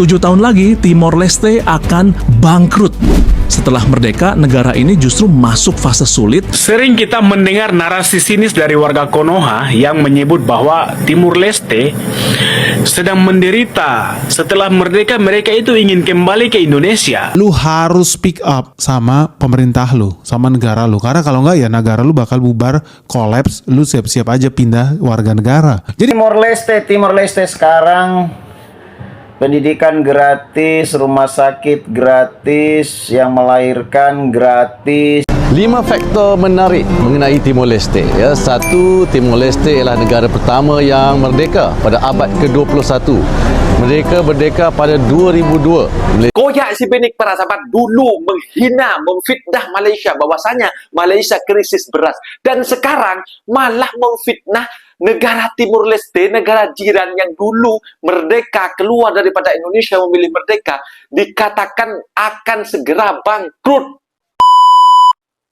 7 tahun lagi, Timor Leste akan bangkrut. Setelah merdeka, negara ini justru masuk fase sulit. Sering kita mendengar narasi sinis dari warga Konoha yang menyebut bahwa Timur Leste sedang menderita. Setelah merdeka, mereka itu ingin kembali ke Indonesia. Lu harus speak up sama pemerintah lu, sama negara lu. Karena kalau enggak ya negara lu bakal bubar, kolaps, lu siap-siap aja pindah warga negara. Jadi Timor Leste sekarang pendidikan gratis, rumah sakit gratis, yang melahirkan gratis. 5 faktor menarik mengenai Timor Leste. Ya, satu, Timor Leste ialah negara pertama yang merdeka pada abad ke-21. Mereka merdeka pada 2002. Koyak si Benik para sahabat dulu menghina, memfitnah Malaysia bahwasanya Malaysia krisis beras, dan sekarang malah memfitnah negara Timur Leste, negara jiran yang dulu merdeka, keluar daripada Indonesia, memilih merdeka, dikatakan akan segera bangkrut.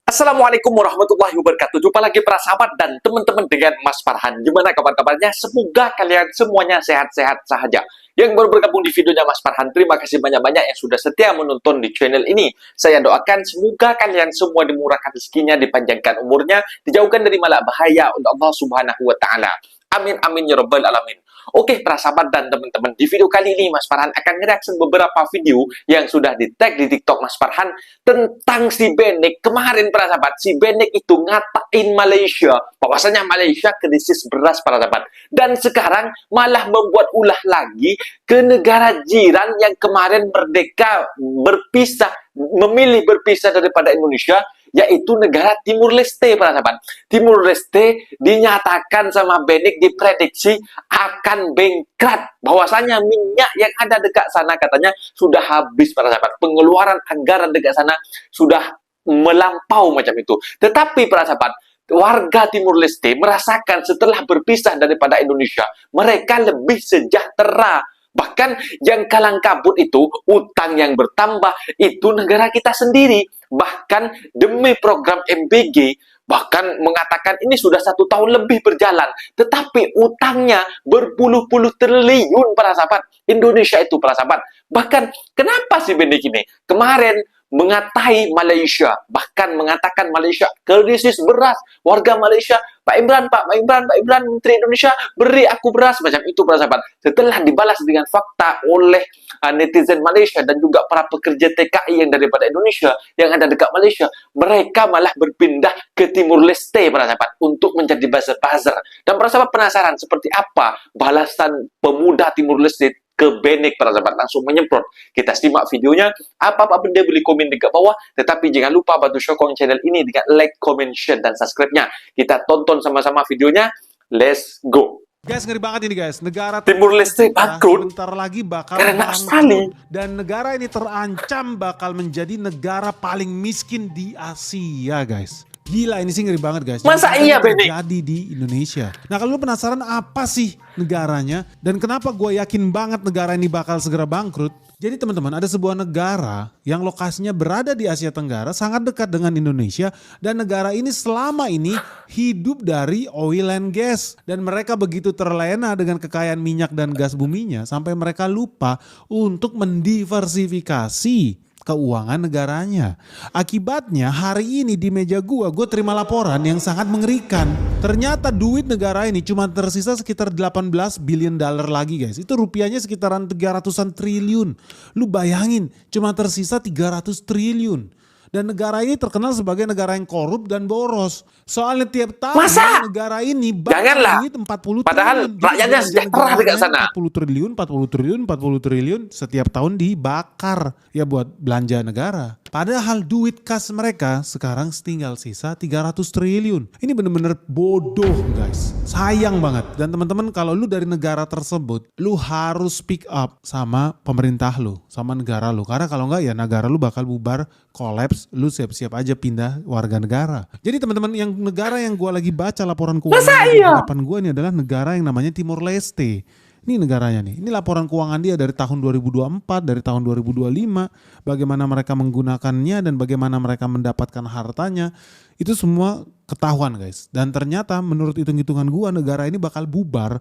Assalamualaikum warahmatullahi wabarakatuh. Jumpa lagi para sahabat dan teman-teman dengan Mas Farhan. Gimana kabar-kabarnya? Semoga kalian semuanya sehat-sehat saja. Yang baru bergabung di videonya Mas Farhan, terima kasih banyak-banyak yang sudah setia menonton di channel ini. Saya doakan semoga kalian semua dimurahkan rezekinya, dipanjangkan umurnya, dijauhkan dari malak bahaya oleh Allah Subhanahu wa taala. Amin amin ya rabbal alamin. Oke para sahabat dan teman-teman, di video kali ini Mas Farhan akan nge-reaction beberapa video yang sudah di-tag di TikTok Mas Farhan tentang si Benik. Kemarin para sahabat, si Benik itu ngatain Malaysia bahwasanya Malaysia krisis beras para sahabat, dan sekarang malah membuat ulah lagi ke negara jiran yang kemarin merdeka, berpisah, memilih berpisah daripada Indonesia, yaitu negara Timur Leste para sahabat. Timur Leste dinyatakan sama Benik, diprediksi akan bangkrut, bahwasanya minyak yang ada dekat sana katanya sudah habis para sahabat. Pengeluaran anggaran dekat sana sudah melampau macam itu. Tetapi para sahabat, warga Timur Leste merasakan setelah berpisah daripada Indonesia, mereka lebih sejahtera. Bahkan yang kalang kabut itu, utang yang bertambah, itu negara kita sendiri. Bahkan demi program MBG, bahkan mengatakan ini sudah 1 tahun lebih berjalan, tetapi utangnya berpuluh-puluh triliun para sahabat. Indonesia itu para sahabat. Bahkan kenapa sih Benik ini kemarin mengatai Malaysia, bahkan mengatakan Malaysia krisis beras, warga Malaysia, Pak Imran, Menteri Indonesia, beri aku beras, macam itu para sahabat. Setelah dibalas dengan fakta oleh netizen Malaysia dan juga para pekerja TKI yang daripada Indonesia yang ada dekat Malaysia, mereka malah berpindah ke Timur Leste para sahabat untuk menjadi buzzer-buzzer. Dan para sahabat penasaran seperti apa balasan pemuda Timur Leste ke Benik para sahabat, langsung menyemprot. Kita simak videonya. Apa-apa benda boleh komen di bawah, tetapi jangan lupa bantu sokong channel ini dengan like, comment, share, dan subscribe-nya. Kita tonton sama-sama videonya. Let's go. guys, ngeri banget ini guys. Negara Timur Leste bangkrut bentar lagi bakal karena bangkrut. Australia. Dan negara ini terancam bakal menjadi negara paling miskin di Asia guys. Gila, ini sih ngeri banget guys. Masa jadi, iya Benik? terjadi di Indonesia. Nah kalau lu penasaran apa sih negaranya dan kenapa gue yakin banget negara ini bakal segera bangkrut. Jadi teman-teman, ada sebuah negara yang lokasinya berada di Asia Tenggara, sangat dekat dengan Indonesia, dan negara ini selama ini hidup dari oil and gas, dan mereka begitu terlena dengan kekayaan minyak dan gas buminya sampai mereka lupa untuk mendiversifikasi keuangan negaranya. Akibatnya hari ini di meja gue terima laporan yang sangat mengerikan. Ternyata duit negara ini cuma tersisa sekitar 18 billion dollar lagi guys. Itu rupiahnya sekitaran 300-an triliun. Lu bayangin, cuma tersisa 300 triliun. Dan negara ini terkenal sebagai negara yang korup dan boros. Soalnya tiap tahun Masa? negara ini Janganlah. duit 40 Padahal triliun. rakyatnya sejahtera dekat sana. 40 triliun setiap tahun dibakar ya buat belanja negara. Padahal duit kas mereka sekarang tinggal sisa 300 triliun. Ini bener-bener bodoh guys. Sayang banget. Dan teman-teman, kalau lu dari negara tersebut, lu harus speak up sama pemerintah lu, sama negara lu. Karena kalau enggak ya negara lu bakal bubar, kolaps, lu siap-siap aja pindah warga negara. Jadi teman-teman, yang negara yang gue lagi baca laporan keuangan di hadapan gue ini adalah negara yang namanya Timor Leste. Ini negaranya nih. Ini laporan keuangan dia dari tahun 2024, dari tahun 2025. Bagaimana mereka menggunakannya dan bagaimana mereka mendapatkan hartanya. Itu semua ketahuan guys. Dan ternyata menurut hitung-hitungan gua negara ini bakal bubar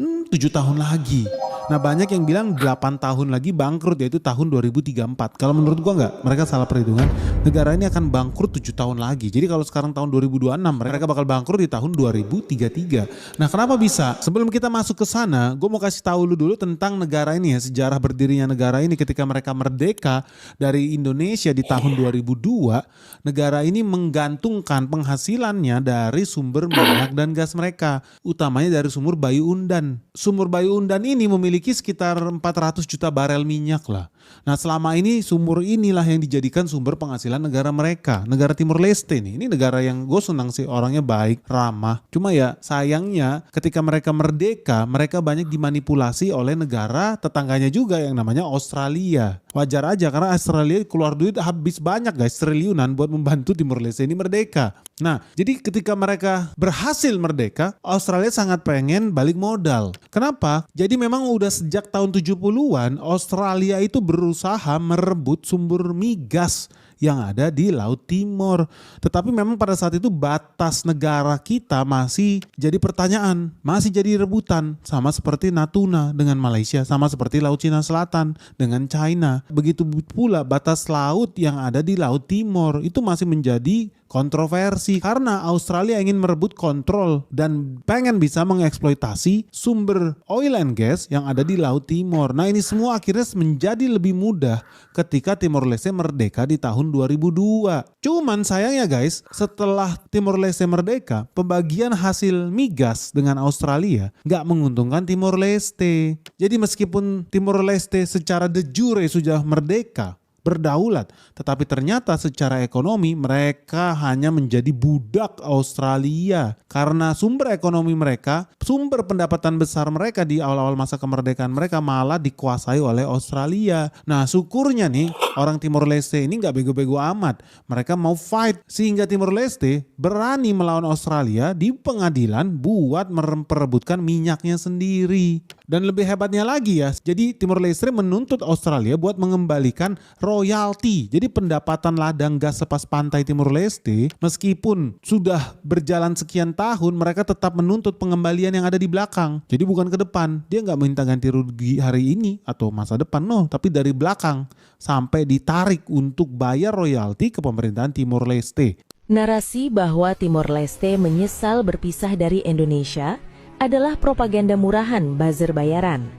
7 tahun lagi. Nah banyak yang bilang 8 tahun lagi bangkrut, yaitu tahun 2034. Kalau menurut gua enggak, mereka salah perhitungan. Negara ini akan bangkrut 7 tahun lagi. Jadi kalau sekarang tahun 2026, mereka bakal bangkrut di tahun 2033. Nah kenapa bisa? Sebelum kita masuk ke sana, gue mau kasih tahu lu dulu tentang negara ini ya, sejarah berdirinya negara ini. Ketika mereka merdeka dari Indonesia di tahun 2002, negara ini menggantungkan penghasilannya dari sumber minyak dan gas mereka, utamanya dari sumur Bayu Undan. Sumur Bayu Undan ini memiliki sekitar 400 juta barel minyak lah. Nah selama ini sumur inilah yang dijadikan sumber penghasilan negara mereka, negara Timur Leste nih. Ini negara yang gue senang sih, orangnya baik, ramah. Cuma ya sayangnya ketika mereka merdeka, mereka banyak dimanipulasi oleh negara tetangganya juga yang namanya Australia. Wajar aja karena Australia keluar duit habis banyak guys, triliunan buat membantu Timur Leste ini merdeka. Nah jadi ketika mereka berhasil merdeka, Australia sangat pengen balik modal. Kenapa? Jadi memang udah sejak tahun 70-an Australia itu berusaha merebut sumber migas yang ada di Laut Timur. Tetapi memang pada saat itu batas negara kita masih jadi pertanyaan, masih jadi rebutan, sama seperti Natuna dengan Malaysia, sama seperti Laut Cina Selatan dengan China. Begitu pula batas laut yang ada di Laut Timur itu masih menjadi kontroversi karena Australia ingin merebut kontrol dan pengen bisa mengeksploitasi sumber oil and gas yang ada di Laut Timur. Nah ini semua akhirnya menjadi lebih mudah ketika Timor Leste merdeka di tahun 2002. Cuman sayangnya guys, setelah Timor Leste merdeka, pembagian hasil migas dengan Australia nggak menguntungkan Timor Leste. Jadi meskipun Timor Leste secara de jure sudah merdeka, berdaulat, tetapi ternyata secara ekonomi mereka hanya menjadi budak Australia karena sumber ekonomi mereka, sumber pendapatan besar mereka di awal-awal masa kemerdekaan mereka malah dikuasai oleh Australia. Nah syukurnya nih orang Timor Leste ini nggak bego-bego amat, mereka mau fight sehingga Timor Leste berani melawan Australia di pengadilan buat memperebutkan minyaknya sendiri. Dan lebih hebatnya lagi ya, jadi Timor Leste menuntut Australia buat mengembalikan royalti. Jadi pendapatan ladang gas sepas pantai Timor Leste meskipun sudah berjalan sekian tahun mereka tetap menuntut pengembalian yang ada di belakang. Jadi bukan ke depan, dia nggak minta ganti rugi hari ini atau masa depan, no, tapi dari belakang sampai ditarik untuk bayar royalti ke pemerintahan Timor Leste. Narasi bahwa Timor Leste menyesal berpisah dari Indonesia adalah propaganda murahan buzzer bayaran.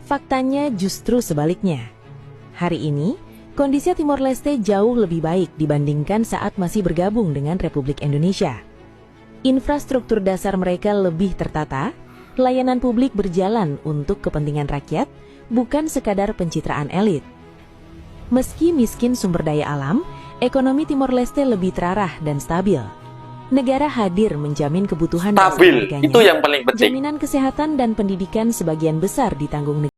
Faktanya justru sebaliknya. Hari ini, kondisi Timor Leste jauh lebih baik dibandingkan saat masih bergabung dengan Republik Indonesia. Infrastruktur dasar mereka lebih tertata, layanan publik berjalan untuk kepentingan rakyat, bukan sekadar pencitraan elit. Meski miskin sumber daya alam, ekonomi Timor Leste lebih terarah dan stabil. Negara hadir menjamin kebutuhan dasar Stabil, warganya, itu yang paling penting. jaminan kesehatan dan pendidikan sebagian besar ditanggung negara.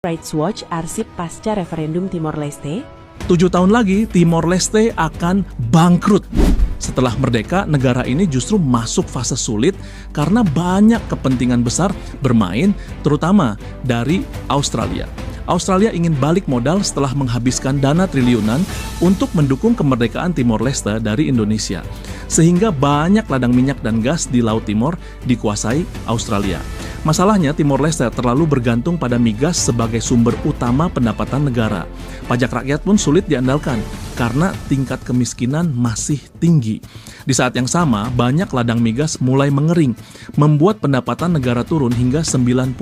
Rights Watch arsip pasca referendum Timor Leste, 7 tahun lagi Timor Leste akan bangkrut. Setelah merdeka, negara ini justru masuk fase sulit karena banyak kepentingan besar bermain, terutama dari Australia. Australia ingin balik modal setelah menghabiskan dana triliunan untuk mendukung kemerdekaan Timor Leste dari Indonesia. Sehingga banyak ladang minyak dan gas di Laut Timor dikuasai Australia. Masalahnya, Timor Leste terlalu bergantung pada migas sebagai sumber utama pendapatan negara. Pajak rakyat pun sulit diandalkan karena tingkat kemiskinan masih tinggi. Di saat yang sama, banyak ladang migas mulai mengering, membuat pendapatan negara turun hingga 90%.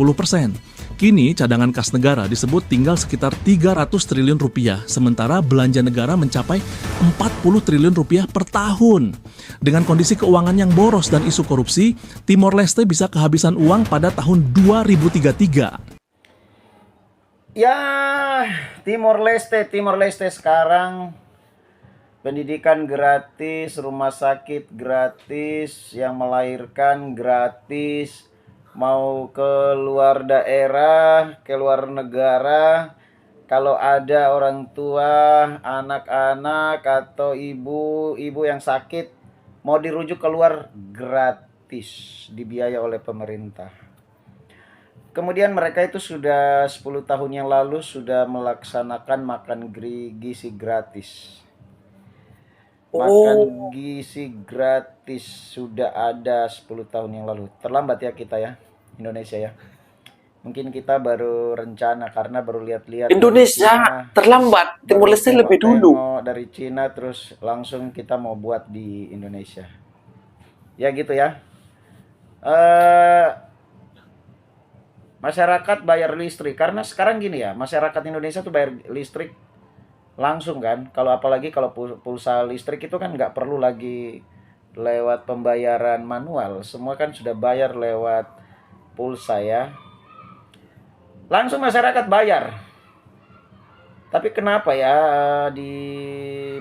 Kini, cadangan kas negara disebut tinggal sekitar 300 triliun rupiah, sementara belanja negara mencapai 40 triliun rupiah per tahun. Dengan kondisi keuangan yang boros dan isu korupsi, Timor Leste bisa kehabisan uang pada tahun 2033. Ya, Timor Leste sekarang pendidikan gratis, rumah sakit gratis, yang melahirkan gratis, mau ke luar daerah, ke luar negara, kalau ada orang tua, anak-anak atau ibu yang sakit mau dirujuk keluar gratis, dibiayai oleh pemerintah. Kemudian mereka itu sudah 10 tahun yang lalu sudah melaksanakan makan gizi gratis. Makan gizi gratis sudah ada 10 tahun yang lalu. Terlambat ya kita ya, Indonesia ya. Mungkin kita baru rencana karena baru lihat-lihat. Indonesia terlambat, Timor Leste lebih dulu. Dari Cina terus langsung kita mau buat di Indonesia. Ya gitu ya. Masyarakat bayar listrik karena sekarang gini ya, masyarakat Indonesia tuh bayar listrik langsung kan. Kalau apalagi kalau pulsa listrik itu kan nggak perlu lagi lewat pembayaran manual, semua kan sudah bayar lewat pulsa ya. Langsung masyarakat bayar. Tapi kenapa ya di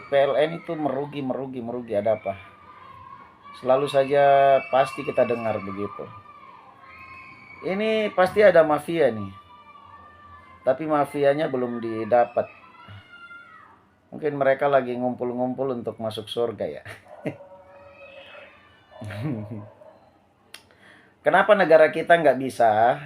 PLN itu merugi, ada apa? Selalu saja pasti kita dengar begitu. Ini pasti ada mafia nih. Tapi mafianya belum didapat. Mungkin mereka lagi ngumpul-ngumpul untuk masuk surga ya. Kenapa negara kita nggak bisa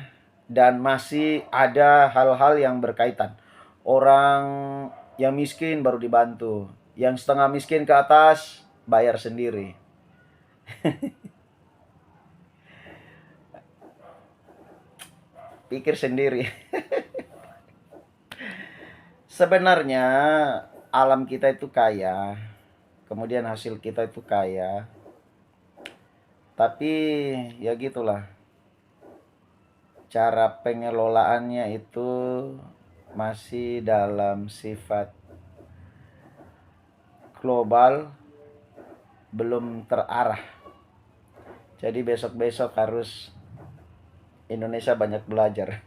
dan masih ada hal-hal yang berkaitan? Orang yang miskin baru dibantu. Yang setengah miskin ke atas bayar sendiri. Pikir sendiri. Sebenarnya alam kita itu kaya, kemudian hasil kita itu kaya. Tapi ya gitulah. Cara pengelolaannya itu masih dalam sifat global, belum terarah. Jadi besok-besok harus Indonesia banyak belajar.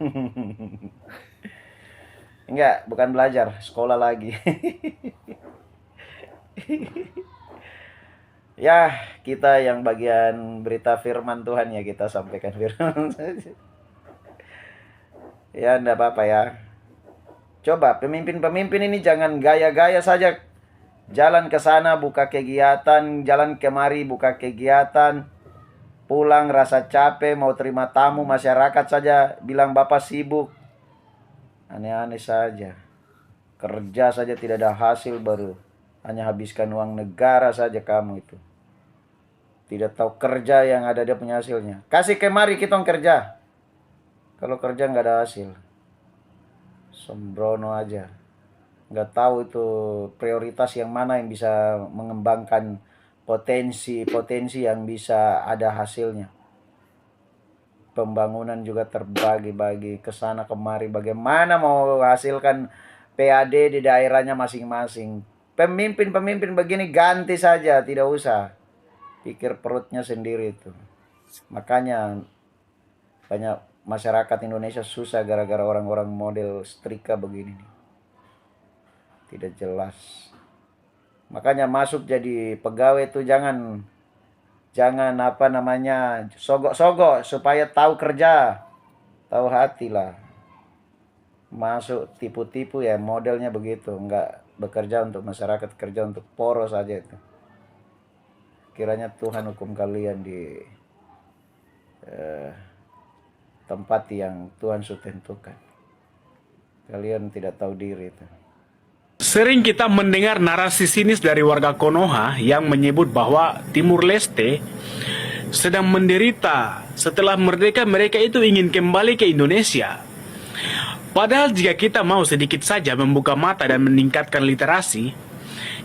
Enggak, bukan belajar, sekolah lagi. Ya, kita yang bagian berita firman Tuhan ya, kita sampaikan firman. Ya, enggak apa-apa ya. Coba pemimpin-pemimpin ini jangan gaya-gaya saja. Jalan ke sana buka kegiatan, jalan kemari buka kegiatan. Pulang rasa capek, mau terima tamu masyarakat saja bilang bapak sibuk. Aneh-aneh saja. Kerja saja tidak ada hasil, baru hanya habiskan uang negara saja kamu itu. Tidak tahu kerja yang ada dia punya hasilnya. Kasih kemari kita kerja. Kalau kerja nggak ada hasil. Sembrono aja. Nggak tahu itu prioritas yang mana yang bisa mengembangkan potensi yang bisa ada hasilnya. Pembangunan juga terbagi-bagi ke sana kemari. Bagaimana mau hasilkan PAD di daerahnya masing-masing. Pemimpin-pemimpin begini ganti saja, tidak usah pikir perutnya sendiri itu. Makanya banyak masyarakat Indonesia susah gara-gara orang-orang model setrika begini nih. Tidak jelas. Makanya masuk jadi pegawai itu jangan sogok-sogok supaya tahu kerja, tahu hati lah. masuk tipu-tipu ya, modelnya begitu, nggak bekerja untuk masyarakat, kerja untuk poros saja itu. Kiranya Tuhan hukum kalian di tempat yang Tuhan sudah tentukan. Kalian tidak tahu diri itu. Sering kita mendengar narasi sinis dari warga Konoha yang menyebut bahwa Timur Leste sedang menderita setelah merdeka, mereka itu ingin kembali ke Indonesia. Padahal jika kita mau sedikit saja membuka mata dan meningkatkan literasi,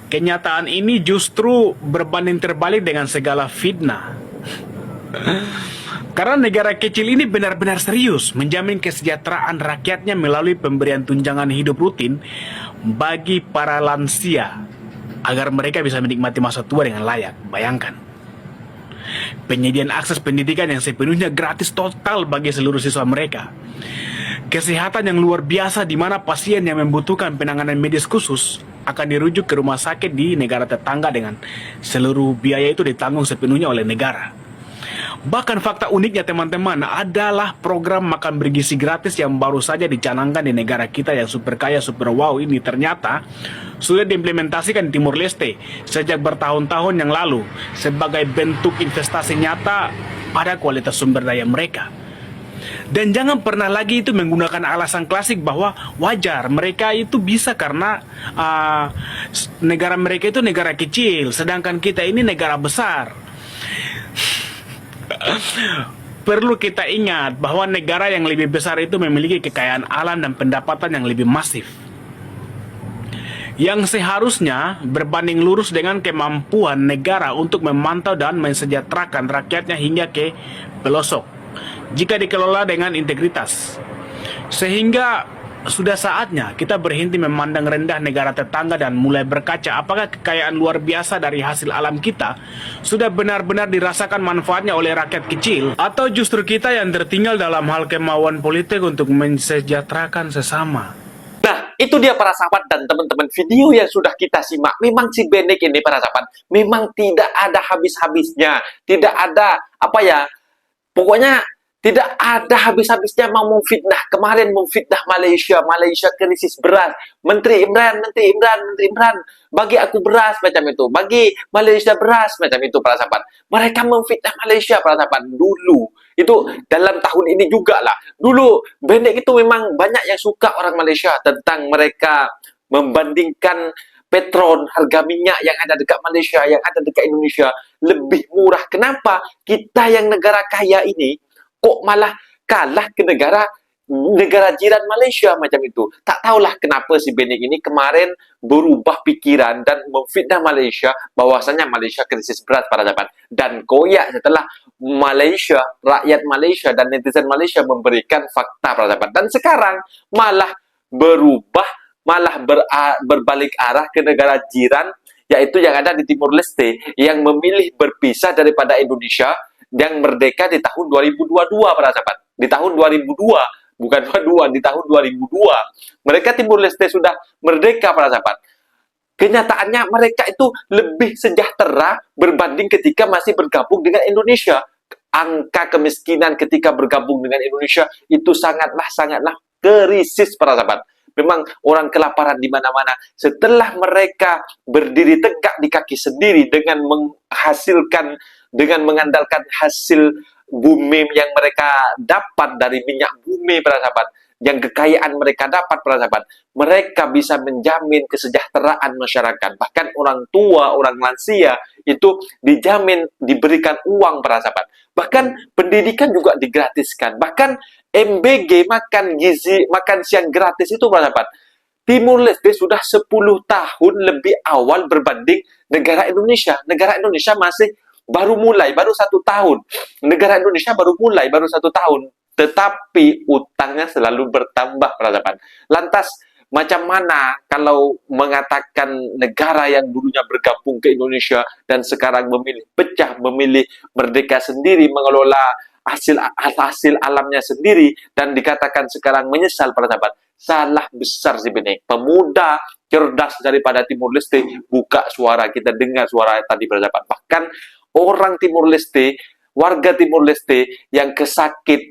kenyataan ini justru berbanding terbalik dengan segala fitnah. Karena negara kecil ini benar-benar serius menjamin kesejahteraan rakyatnya melalui pemberian tunjangan hidup rutin bagi para lansia agar mereka bisa menikmati masa tua dengan layak. Bayangkan. Penyediaan akses pendidikan yang sepenuhnya gratis total bagi seluruh siswa mereka. Kesehatan yang luar biasa di mana pasien yang membutuhkan penanganan medis khusus akan dirujuk ke rumah sakit di negara tetangga dengan seluruh biaya itu ditanggung sepenuhnya oleh negara. Bahkan fakta uniknya teman-teman adalah program makan bergizi gratis yang baru saja dicanangkan di negara kita yang super kaya, super wow ini ternyata sudah diimplementasikan di Timur Leste sejak bertahun-tahun yang lalu sebagai bentuk investasi nyata pada kualitas sumber daya mereka. Dan jangan pernah lagi itu menggunakan alasan klasik bahwa wajar mereka itu bisa karena negara mereka itu negara kecil sedangkan kita ini negara besar. Perlu kita ingat bahwa negara yang lebih besar itu memiliki kekayaan alam dan pendapatan yang lebih masif, yang seharusnya berbanding lurus dengan kemampuan negara untuk memantau dan mensejahterakan rakyatnya hingga ke pelosok jika dikelola dengan integritas. Sehingga sudah saatnya kita berhenti memandang rendah negara tetangga dan mulai berkaca apakah kekayaan luar biasa dari hasil alam kita sudah benar-benar dirasakan manfaatnya oleh rakyat kecil, atau justru kita yang tertinggal dalam hal kemauan politik untuk mensejahterakan sesama. Nah, itu dia para sahabat dan teman-teman, video yang sudah kita simak. Memang si Benek ini para sahabat, memang tidak ada habis-habisnya. Tidak ada, pokoknya tidak ada habis-habisnya mau memfitnah. Kemarin memfitnah Malaysia krisis beras. Menteri Imran, bagi aku beras macam itu. Bagi Malaysia beras macam itu para sahabat. Mereka memfitnah Malaysia para sahabat dulu. Itu dalam tahun ini juga lah. Dulu Benek itu memang banyak yang suka orang Malaysia tentang mereka membandingkan petrol, harga minyak yang ada dekat Malaysia, yang ada dekat Indonesia lebih murah. Kenapa? Kita yang negara kaya ini kok malah kalah ke negara jiran Malaysia macam itu. Tak tahulah kenapa si Benek ini kemarin berubah pikiran dan memfitnah Malaysia bahwasanya Malaysia krisis berat para sahabat. Dan koyak setelah Malaysia, rakyat Malaysia dan netizen Malaysia memberikan fakta para sahabat. Dan sekarang malah berubah, malah berbalik arah ke negara jiran, yaitu yang ada di Timur Leste, yang memilih berpisah daripada Indonesia yang merdeka di tahun 2022 para sahabat. Di tahun 2002, bukan 22, di tahun 2002 mereka Timur Leste sudah merdeka para sahabat. Kenyataannya mereka itu lebih sejahtera berbanding ketika masih bergabung dengan Indonesia. Angka kemiskinan ketika bergabung dengan Indonesia itu sangatlah krisis para sahabat. Memang orang kelaparan di mana-mana. Setelah mereka berdiri tegak di kaki sendiri dengan mengandalkan hasil bumi yang mereka dapat dari minyak bumi para sahabat, yang kekayaan mereka dapat para sahabat, mereka bisa menjamin kesejahteraan masyarakat. Bahkan orang tua, orang lansia itu dijamin diberikan uang para sahabat. Bahkan pendidikan juga digratiskan. Bahkan MBG, makan siang gratis itu para sahabat. Timur Leste sudah 10 tahun lebih awal berbanding negara Indonesia. Negara Indonesia masih baru 1 tahun. Negara Indonesia baru mulai, baru 1 tahun. Tetapi utangnya selalu bertambah, para sahabat. Lantas, macam mana kalau mengatakan negara yang dulunya bergabung ke Indonesia dan sekarang memilih pecah, memilih merdeka sendiri, mengelola hasil alamnya sendiri, dan dikatakan sekarang menyesal, para sahabat? Salah besar si Benek. Pemuda cerdas daripada Timur Leste buka suara, kita dengar suara tadi, para sahabat. Bahkan orang Timur Leste warga Timur Leste yang pesakit,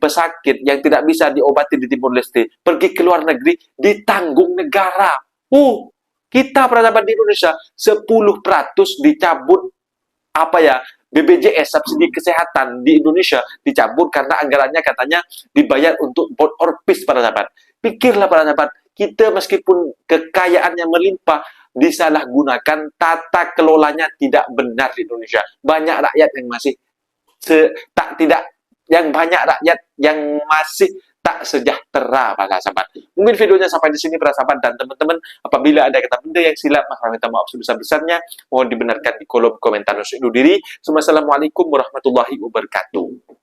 yang tidak bisa diobati di Timur Leste, pergi ke luar negeri, ditanggung negara. Kita peradaban di Indonesia 10% dicabut BPJS, subsidi kesehatan di Indonesia dicabut karena anggarannya katanya dibayar untuk Board or Peace peradaban. Pikirlah peradaban, kita meskipun kekayaannya melimpah, disalahgunakan, tata kelolanya tidak benar di Indonesia. Banyak rakyat yang masih banyak rakyat yang masih tak sejahtera para sahabat. Mungkin videonya sampai di sini para sahabat, dan teman-teman apabila ada kata benda yang silap, maka minta maaf sebesar-besarnya. Mohon dibenarkan di kolom komentar. Assalamualaikum warahmatullahi wabarakatuh.